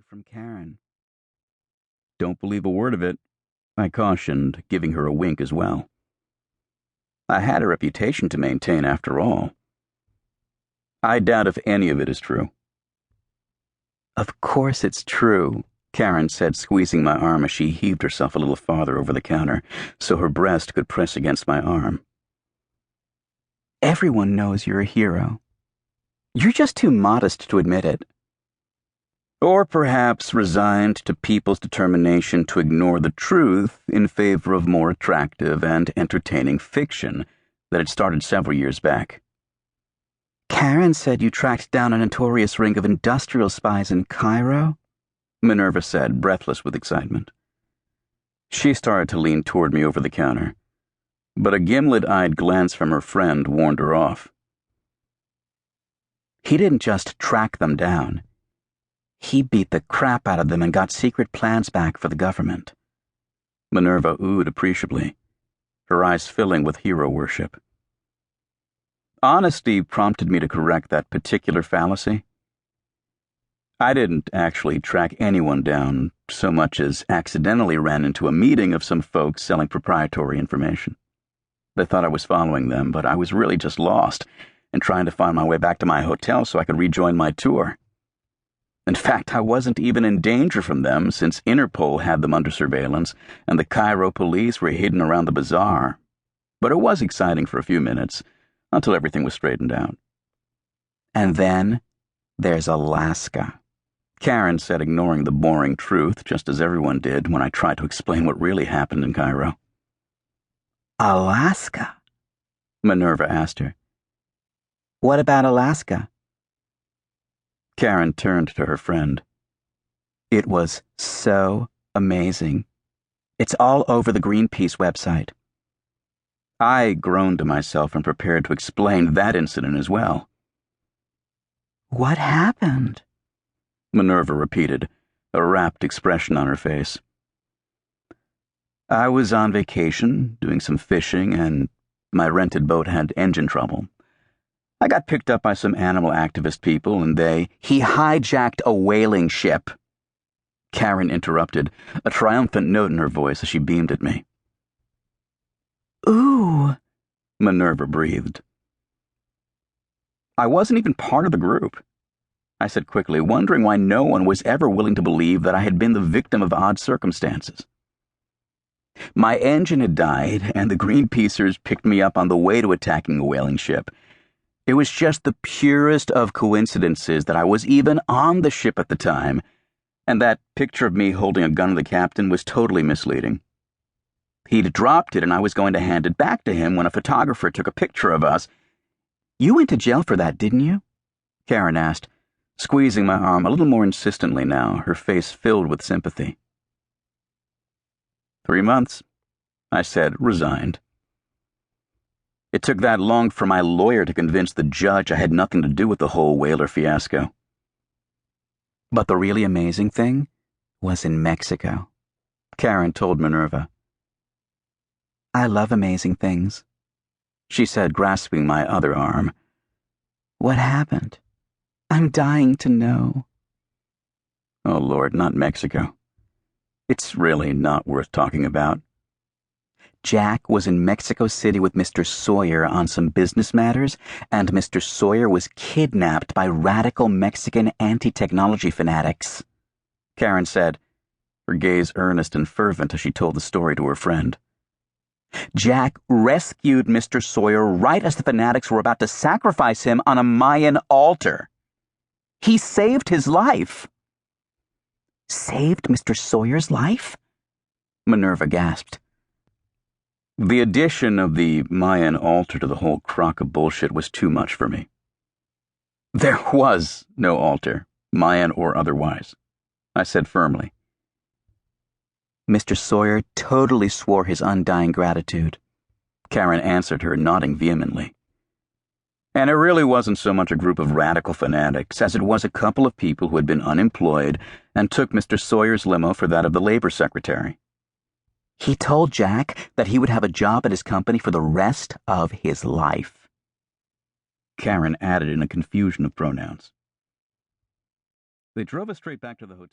from Karen. "Don't believe a word of it," I cautioned, giving her a wink as well. I had a reputation to maintain after all. I doubt if any of it is true. "Of course it's true," Karen said, squeezing my arm as she heaved herself a little farther over the counter so her breast could press against my arm. "Everyone knows you're a hero. You're just too modest to admit it. Or perhaps resigned to people's determination to ignore the truth in favor of more attractive and entertaining fiction that had started several years back." "Karen said you tracked down a notorious ring of industrial spies in Cairo?" Minerva said, breathless with excitement. She started to lean toward me over the counter, but a gimlet-eyed glance from her friend warned her off. "He didn't just track them down. He beat the crap out of them and got secret plans back for the government." Minerva oohed appreciably, her eyes filling with hero worship. Honesty prompted me to correct that particular fallacy. I didn't actually track anyone down so much as accidentally ran into a meeting of some folks selling proprietary information. They thought I was following them, but I was really just lost and trying to find my way back to my hotel so I could rejoin my tour. In fact, I wasn't even in danger from them since Interpol had them under surveillance and the Cairo police were hidden around the bazaar. But it was exciting for a few minutes, until everything was straightened out. "And then there's Alaska," Karen said, ignoring the boring truth, just as everyone did when I tried to explain what really happened in Cairo. "Alaska?" Minerva asked her. "What about Alaska?" Karen turned to her friend. "It was so amazing. It's all over the Greenpeace website." I groaned to myself and prepared to explain that incident as well. "What happened?" Minerva repeated, a rapt expression on her face. "I was on vacation, doing some fishing, and my rented boat had engine trouble. I got picked up by some animal activist people, and He hijacked a whaling ship," Karen interrupted, a triumphant note in her voice as she beamed at me. "Ooh," Minerva breathed. "I wasn't even part of the group," I said quickly, wondering why no one was ever willing to believe that I had been the victim of odd circumstances. "My engine had died, and the Greenpeacers picked me up on the way to attacking a whaling ship. It was just the purest of coincidences that I was even on the ship at the time, and that picture of me holding a gun to the captain was totally misleading. He'd dropped it, and I was going to hand it back to him when a photographer took a picture of us." "You went to jail for that, didn't you?" Karen asked, squeezing my arm a little more insistently now, her face filled with sympathy. 3 months, I said, resigned. It took that long for my lawyer to convince the judge I had nothing to do with the whole whaler fiasco. "But the really amazing thing was in Mexico," Karen told Minerva. "I love amazing things," she said, grasping my other arm. "What happened? I'm dying to know." "Oh, Lord, not Mexico. It's really not worth talking about." "Jack was in Mexico City with Mr. Sawyer on some business matters, and Mr. Sawyer was kidnapped by radical Mexican anti-technology fanatics," Karen said, her gaze earnest and fervent as she told the story to her friend. "Jack rescued Mr. Sawyer right as the fanatics were about to sacrifice him on a Mayan altar. He saved his life." "Saved Mr. Sawyer's life?" Minerva gasped. The addition of the Mayan altar to the whole crock of bullshit was too much for me. "There was no altar, Mayan or otherwise," I said firmly. "Mr. Sawyer totally swore his undying gratitude," Karen answered her, nodding vehemently. "And it really wasn't so much a group of radical fanatics as it was a couple of people who had been unemployed and took Mr. Sawyer's limo for that of the labor secretary. He told Jack that he would have a job at his company for the rest of his life," Karen added in a confusion of pronouns. They drove us straight back to the hotel.